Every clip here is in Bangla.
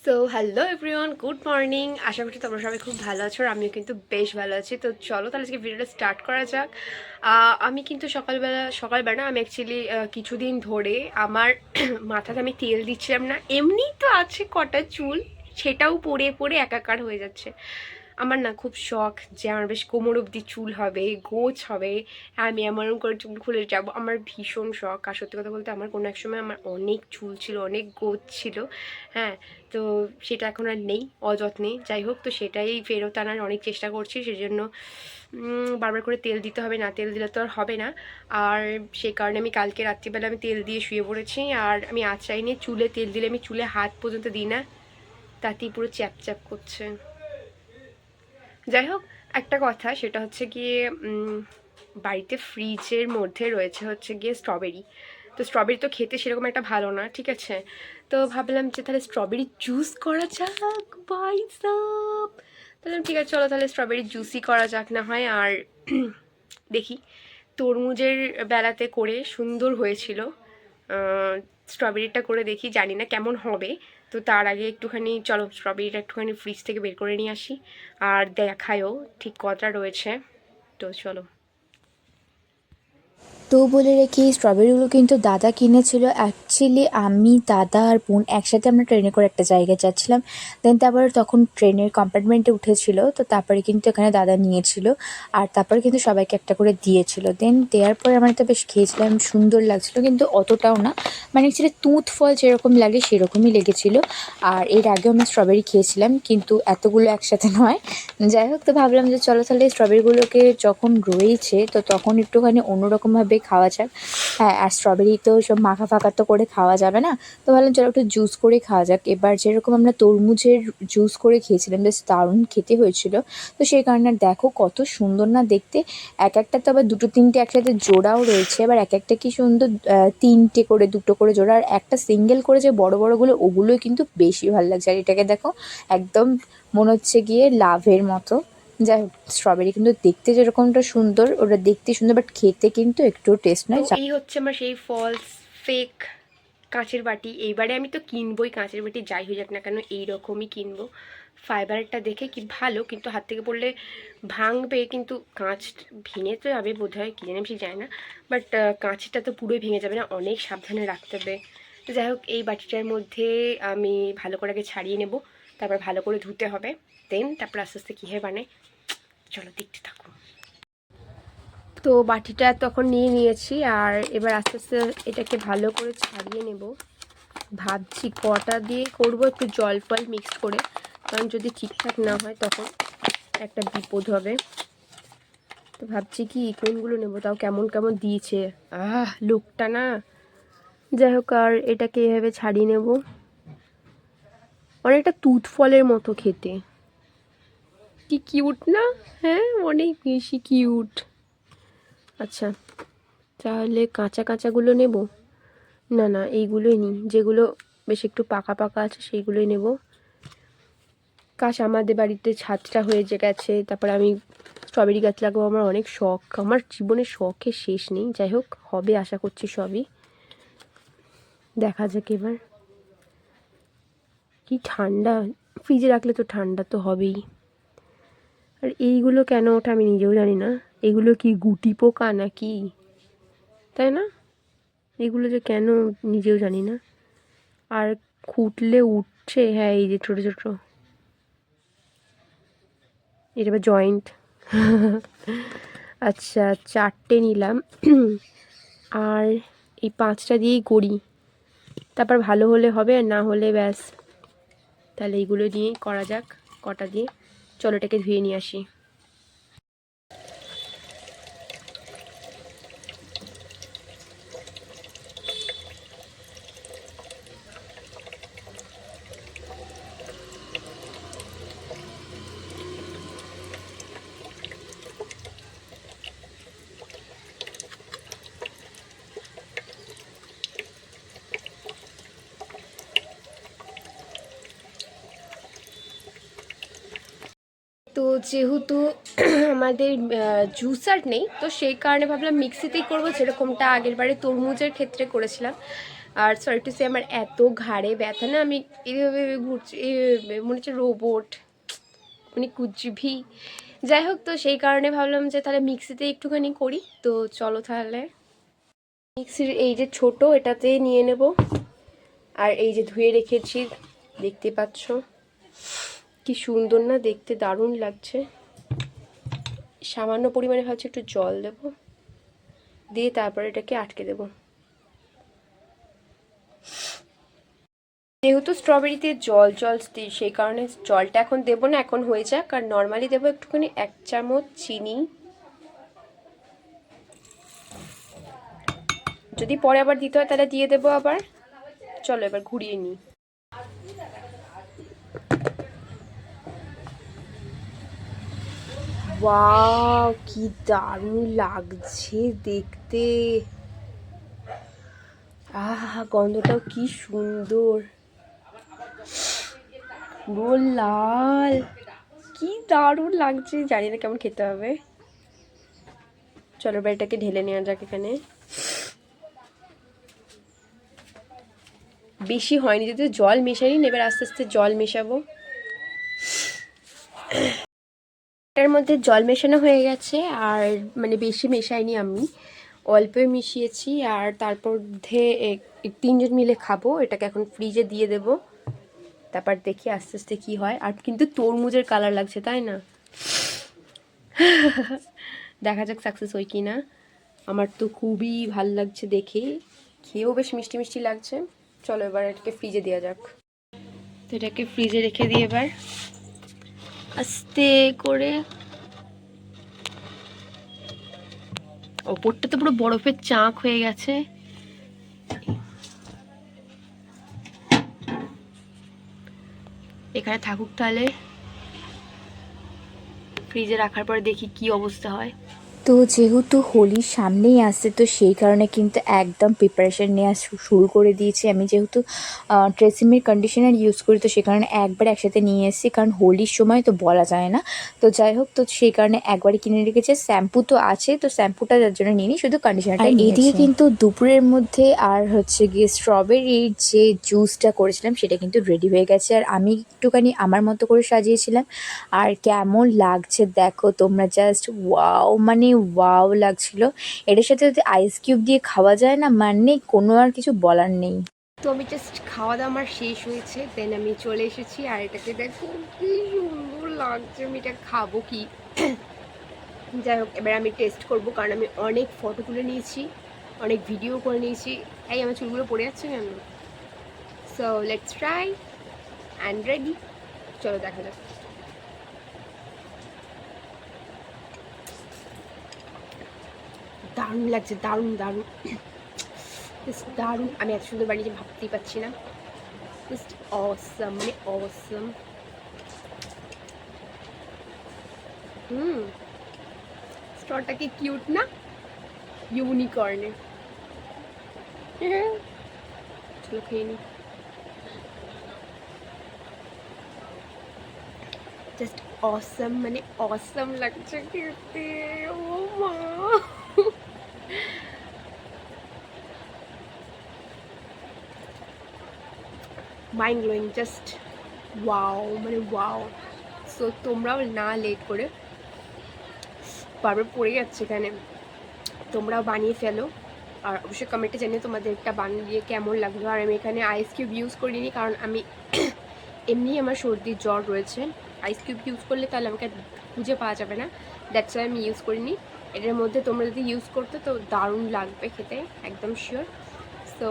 So hello everyone, good morning. আশা করছি তোমরা সবাই খুব ভালো আছো আর আমিও কিন্তু বেশ ভালো আছি। তো চলো তাহলে আজকে ভিডিওটা স্টার্ট করা যাক। আমি কিন্তু সকালবেলা না, আমি অ্যাকচুয়ালি কিছুদিন ধরে আমার মাথাতে আমি তেল দিচ্ছিলাম না, এমনি তো আছে কটা চুল, সেটাও পড়ে পড়ে একাকার হয়ে যাচ্ছে। আমার না খুব শখ যে আমার বেশ কোমর অবধি চুল হবে, গোছ হবে, আমি এমন করে চুল খুলে যাব, আমার ভীষণ শখ। আর সত্যি কথা বলতে আমার কোনো এক সময় আমার অনেক চুল ছিল, অনেক গোছ ছিল। হ্যাঁ, তো সেটা এখন আর নেই অযত্নে। যাই হোক, তো সেটাই ফেরত আনার অনেক চেষ্টা করছি। সেজন্য বারবার করে তেল দিতে হবে, না তেল দিলে তো আর হবে না। আর সেই কারণে আমি কালকে রাত্রিবেলা আমি তেল দিয়ে শুয়ে পড়েছি। আর আমি আঁচড়াই নিয়ে চুলে তেল দিলে আমি চুলে হাত পর্যন্ত দিই না, তাতেই পুরো চ্যাপ চ্যাপ করছে। যাই হোক, একটা কথা সেটা হচ্ছে গিয়ে বাড়িতে ফ্রিজের মধ্যে রয়েছে হচ্ছে গিয়ে স্ট্রবেরি। তো স্ট্রবেরি তো খেতে সেরকম একটা ভালো না, ঠিক আছে। তো ভাবলাম যে তাহলে স্ট্রবেরি জুস করা যাক, বাই সাব। তাহলে ঠিক আছে, চলো তাহলে স্ট্রবেরি জুসই করা যাক না হয়। আর দেখি, তরমুজের বেলাতে করে সুন্দর হয়েছিল, স্ট্রবেরিটা করে দেখি, জানি না কেমন হবে। তো তার আগে একটুখানি চলো স্ট্রবেরিটা একটুখানি ফ্রিজ থেকে বের করে নিয়ে আসি, আর দেখায়ও ঠিক কতটা রয়েছে। তো চলো। তো বলে রেখে স্ট্রবেরিগুলো কিন্তু দাদা কিনেছিল। অ্যাকচুয়ালি আমি, দাদা আর বোন একসাথে আমরা ট্রেনে করে একটা জায়গায় যাচ্ছিলাম। দেন তারপরে তখন ট্রেনের কম্পার্টমেন্টে উঠেছিল, তো তারপরে কিন্তু এখানে দাদা নিয়েছিল। আর তারপরে কিন্তু সবাইকে একটা করে দিয়েছিল। দেন দেওয়ার পরে আমরা তো বেশ খেয়েছিলাম, সুন্দর লাগছিল, কিন্তু অতটাও না, মানে অ্যাকচুয়ালি তুঁত ফল যেরকম লাগে সেরকমই লেগেছিল। আর এর আগেও আমি স্ট্রবেরি খেয়েছিলাম, কিন্তু এতগুলো একসাথে নয়। যাই হোক, তো ভাবলাম যে চলো তাহলে স্ট্রবেরিগুলোকে যখন রয়েছে তো তখন একটুখানি অন্যরকমভাবে খাওয়া যাক। হ্যাঁ, আর স্ট্রবেরি তো সব মাখা ফাঁকা তো করে খাওয়া যাবে না। তো ভাবলাম চলো একটু জুস করে খাওয়া যাক। এবার যেরকম আমরা তরমুজের জুস করে খেয়েছিলাম, বেশ দারুণ খেতে হয়েছিল। তো সেই কারণে দেখো কত সুন্দর না দেখতে। এক একটা তো আবার দুটো তিনটে একসাথে জোড়াও রয়েছে, আবার এক একটা কি সুন্দর, তিনটে করে দুটো করে জোড়া, আর একটা সিঙ্গেল করে যে বড় বড়গুলো ওগুলোই কিন্তু বেশি ভালো লাগছে। আর এটাকে দেখো, একদম মনে হচ্ছে গিয়ে লাভের মতো। যাই হোক, স্ট্রবেরি কিন্তু দেখতে যেরকমটা সুন্দর, ওটা দেখতে সুন্দর, বাট খেতে কিন্তু একটু টেস্ট তো নয়। এই হচ্ছে আমার সেই ফলস ফেক কাঁচের বাটি। এইবারে আমি তো কিনবই কাঁচের বাটি, যাই হয়ে যাক না কেন এইরকমই কিনবো। ফাইবারটা দেখে কি ভালো, কিন্তু হাত থেকে পড়লে ভাঙবে, কিন্তু কাঁচ ভেঙে তো যাবে বোধ হয়, কি জানি আমি ঠিক জানি না। বাট কাঁচটা তো পুরোই ভেঙে যাবে না, অনেক সাবধানে রাখতে হবে। তো যাই হোক, এই বাটিটার মধ্যে আমি ভালো করে আগে ছাড়িয়ে নেব, তারপর ভালো করে ধুতে হবে। দেন তারপর আস্তে আস্তে কীভাবে বানাই, চলো দেখতে থাকো। তো বাটিটা তখন নিয়ে নিয়েছি, আর এবার আস্তে আস্তে এটাকে ভালো করে ছাড়িয়ে নেব। ভাবছি কটা দিয়ে করব, একটু জল ফল মিক্স করে, কারণ যদি ঠিকঠাক না হয় তখন একটা বিপদ হবে। তো ভাবছি কি কোনগুলো নেব, তাও কেমন কেমন দিয়েছে, লোকটা না। যাই হোক, আর এটাকে এভাবে ছাড়িয়ে নেব। অনেকটা তুত ফলের মতো খেতে, কি কিউট না? হ্যাঁ, অনেক বেশি কিউট। আচ্ছা, তাহলে কাঁচা কাঁচাগুলো নেব। না না, এইগুলোই নিই, যেগুলো বেশ একটু পাকা পাকা আছে সেইগুলোই নেব। কাশ আমাদের বাড়িতে ছাদটা হয়ে যে গেছে, তারপর আমি স্ট্রবেরি গাছ লাগাবো, আমার অনেক শখ, আমার জীবনের শখের শেষ নেই। যাই হোক, হবে আশা করছি সবই, দেখা যাক এবার। কি ঠান্ডা, ফ্রিজে রাখলে তো ঠান্ডা তো হবেই। আর এইগুলো কেন ওঠে আমি নিজেও জানি না, এগুলো কি গুটি পোকা নাকি, তাই না? এগুলো যে কেন নিজেও জানি না। আর খুঁটলে উঠছে, হ্যাঁ এই যে ছোটো ছোটো, এটা আবার জয়েন্ট। আচ্ছা, চারটে নিলাম। আর এই পাঁচটা দিয়েই করি, তারপর ভালো হলে হবে, আর না হলে ব্যাস। তাহলে এইগুলো দিয়েই করা যাক, কটা দিয়ে। চলো এটাকে ধুয়ে নিয়ে আসি। তো যেহেতু আমাদের জুসার নেই, তো সেই কারণে ভাবলাম মিক্সিতেই করবো, যেরকমটা আগের বারে তরমুজের ক্ষেত্রে করেছিলাম। আর সরি টু সে আমার এত ঘাড়ে ব্যথা না, আমি এইভাবে ঘুরছি, মনে হচ্ছে রোবট, মানে কুচভি। যাই হোক, তো সেই কারণে ভাবলাম যে তাহলে মিক্সিতে একটুখানি করি। তো চলো তাহলে মিক্সির এই যে ছোট এটাতে নিয়ে নেব। আর এই যে ধুয়ে রেখেছি, দেখতে পাচ্ছ কি সুন্দর না দেখতে, দারুণ লাগছে। সামান্য পরিমাণে ভাবছি একটু জল দেব, দিয়ে তারপর এটাকে আটকে দেব। যেহেতু স্ট্রবেরিতে জল জল সেই কারণে জলটা এখন দেবো না, এখন হয়ে যাক। আর নর্মালি দেবো একটুখানি 1 চামচ চিনি, যদি পরে আবার দিতে হয় তাহলে দিয়ে দেবো আবার। চলো এবার ঘুরিয়ে নিই। ওয়াও, কি দারুণ লাগছে দেখতে। আহা, গন্ধটাও কি সুন্দর, পুরো লাল, কি দারুণ লাগছে। জানি না কেমন খেতে হবে। চলো এবার এটাকে ঢেলে নেওয়া যাক। এখানে বেশি হয়নি, যদি জল মেশাই নি, এবার আস্তে আস্তে জল মেশাবো। এটার মধ্যে জল মেশানো হয়ে গেছে, আর মানে বেশি মেশাইনি আমি, অল্প মিশিয়েছি। আর তারপর 3জন মিলে খাবো। এটাকে এখন ফ্রিজে দিয়ে দেব, তারপর দেখি আস্তে আস্তে কি হয়। আর কিন্তু তরমুজের কালার লাগছে, তাই না? দেখা যাক সাকসেস হয় কি না। আমার তো খুবই ভাল লাগছে দেখে, খেয়েও বেশ মিষ্টি মিষ্টি লাগছে। চলো এবার এটাকে ফ্রিজে দেওয়া যাক। তো এটাকে ফ্রিজে রেখে দিই এবার আস্তে করে। ওপরটা তো পুরো বরফের চাক হয়ে গেছে। এখানে থাকুক তাহলে, ফ্রিজে রাখার পরে দেখি কি অবস্থা হয়। তো যেহেতু হোলির সামনেই আসছে, তো সেই কারণে কিন্তু একদম প্রিপারেশান নেওয়া শুরু করে দিয়েছি। আমি যেহেতু ট্রেসিমির কন্ডিশনার ইউজ করি, তো সেই কারণে একবার একসাথে নিয়ে এসেছি, কারণ হোলির সময় তো বলা যায় না। তো যাই হোক, তো সেই কারণে একবারই কিনে রেখেছে। শ্যাম্পু তো আছে, তো শ্যাম্পুটা যার জন্য নিয়ে নিই, শুধু কন্ডিশনারটা নিয়ে। এদিকে কিন্তু দুপুরের মধ্যে আর হচ্ছে গিয়ে স্ট্রবেরির যে জুসটা করেছিলাম সেটা কিন্তু রেডি হয়ে গেছে। আর আমি একটুখানি আমার মতো করে সাজিয়েছিলাম। আর কেমন লাগছে দেখো তোমরা, জাস্ট ওয়াও, মানে ওয়াও লাগছিল। এটার সাথে যদি আইস কিউব দিয়ে খাওয়া যায় না, মানে কোনো আর কিছু বলার নেই। তো আমি জাস্ট খাওয়া দাওয়া আমার শেষ হয়েছে, দেন আমি চলে এসেছি। আর এটাকে দেখো কি সুন্দর লাগছে, আমি এটা খাবো কি। যাই হোক, এবার আমি টেস্ট করবো, কারণ আমি অনেক ফটো তুলে নিয়েছি, অনেক ভিডিও করে নিয়েছি। এই আমার চুলগুলো পড়ে যাচ্ছে কেন? So let's try and ready. চলো দেখা যাক। দারুণ লাগছে, দারুণ দারুণ, দারুণ। আমি এত সুন্দর বানিয়েছি ভাবতেই পারছি না। জাস্ট অসম, মানে অসম। স্টলটা কি কিউট না, ইউনিকর্নে। চলো খেয়ে নি। জাস্ট অসম, মানে অসম লাগছে খেতে। ও মা, মাইন্ড ব্লোয়িং, জাস্ট ওয়াও, মানে ওয়াও। সো তোমরাও না লেট করে, বারবার পড়ে যাচ্ছে এখানে, তোমরাও বানিয়ে ফেলো। আর অবশ্যই কমেন্টে জানিয়ে তোমাদের একটা বানিয়ে কেমন লাগলো। আর আমি এখানে আইস কিউব ইউজ করিনি, কারণ আমি এমনি আমার সর্দি জ্বর রয়েছে। আইস কিউব ইউজ করলে তাহলে আমাকে খুঁজে পাওয়া যাবে না, দ্যাটস ওয়াই আমি ইউজ করিনি। এটার মধ্যে তোমরা যদি ইউজ করতে তো দারুণ লাগবে খেতে, একদম শিওর। সো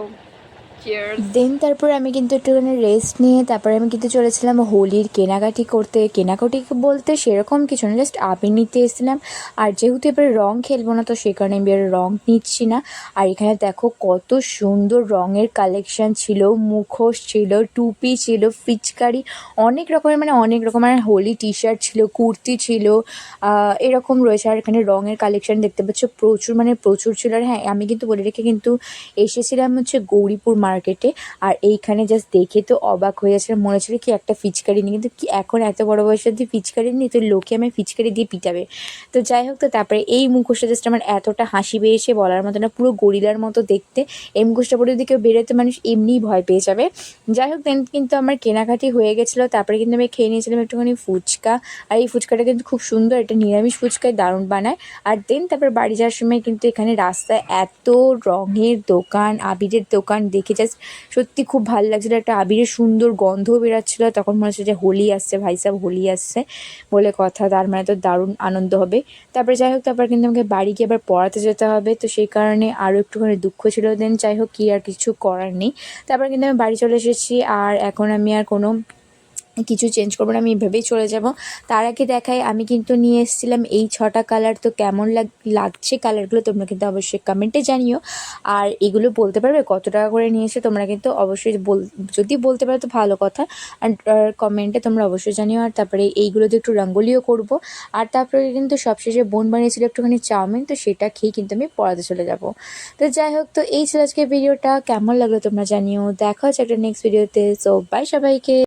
দেন তারপর আমি কিন্তু একটুখানি রেস্ট নিয়ে তারপরে আমি কিন্তু চলেছিলাম হোলির কেনাকাটি করতে। কেনাকাটি বলতে সেরকম কিছু না, জাস্ট আবির নিতে এসেছিলাম। আর যেহেতু এবারে রং খেলবো না, তো সে কারণে আমি আর রং নিচ্ছি না। আর এখানে দেখো কত সুন্দর রঙের কালেকশন ছিল, মুখোশ ছিল, টুপি ছিল, পিচকারি, অনেক রকমের, মানে অনেক রকমের হোলি টি শার্ট ছিল, কুর্তি ছিল, এরকম রয়েছে। আর এখানে রঙের কালেকশন দেখতে পাচ্ছ প্রচুর, মানে প্রচুর ছিল। আর হ্যাঁ, আমি কিন্তু বলে রেখে কিন্তু এসেছিলাম হচ্ছে গৌরীপুর মার্কেটে। আর এইখানে জাস্ট দেখে তো অবাক হয়ে যাচ্ছিলাম, মনে হচ্ছিল কি একটা ফিচকারি নিই, কিন্তু কি এখন এত বড় বয়সে যদি ফিচকারি নিই তো লোকে আমায় ফিচকারি দিয়ে পিটাবে। তো যাই হোক, তো তারপরে এই মুখোশটা জাস্ট আমার এতটা হাসি পেয়েছে বলার মতো না, পুরো গরিলার মতো দেখতে। এই মুখোশটা পরে যদি কেউ বেরোতে মানুষ এমনিই ভয় পেয়ে যাবে। যাই হোক, দেন কিন্তু আমার কেনাকাটি হয়ে গেছিলো। তারপরে কিন্তু আমি খেয়ে নিয়েছিলাম একটুখানি ফুচকা। আর এই ফুচকাটা কিন্তু খুব সুন্দর, এটা নিরামিষ ফুচকায় দারুণ বানায়। আর দেন তারপর বাড়ি যাওয়ার সময় কিন্তু এখানে রাস্তায় এত রঙের দোকান, আবিরের দোকান দেখে জাস্ট সত্যি খুব ভালো লাগছিলো। একটা আবিরের সুন্দর গন্ধ বেরাচ্ছিলো, তখন মনে হচ্ছে যে হোলি আসছে, ভাই সাহেব হোলি আসছে বলে কথা, তার মানে তো দারুণ আনন্দ হবে। তারপরে যাই হোক, তারপর কিন্তু আমাকে বাড়ি গিয়ে আবার পড়াতে যেতে হবে, তো সেই কারণে আরও একটুখানি দুঃখ ছিল। দেন যাই হোক, কি আর কিছু করার নেই। তারপর কিন্তু আমি বাড়ি চলে এসেছি, আর এখন আমি আর কোনো কিছু চেঞ্জ করবো না, আমি ভেবেই চলে যাব। তার আগে দেখাই, আমি কিন্তু নিয়ে এসেছিলাম এই 6টা কালার। তো কেমন লাগছে কালারগুলো তোমরা কিন্তু অবশ্যই কমেন্টে জানিও। আর এগুলো বলতে পারবে কত টাকা করে নিয়েছে, তোমরা কিন্তু অবশ্যই যদি বলতে পারো তো ভালো কথা। আর কমেন্টে তোমরা অবশ্যই জানিও। আর তারপরে এইগুলো দিয়ে একটু রঙ্গোলিও করব। আর তারপরে কিন্তু সবশেষে বোন বানিয়েছিল একটুখানি চাউমিন, তো সেটা খেয়ে কিন্তু আমি পড়াতে চলে যাব। তো যাই হোক, তো এই ছিল আজকে ভিডিওটা, কেমন লাগলো তোমরা জানিও। দেখা হচ্ছে একটা নেক্সট ভিডিওতে। সো বাই সবাইকে।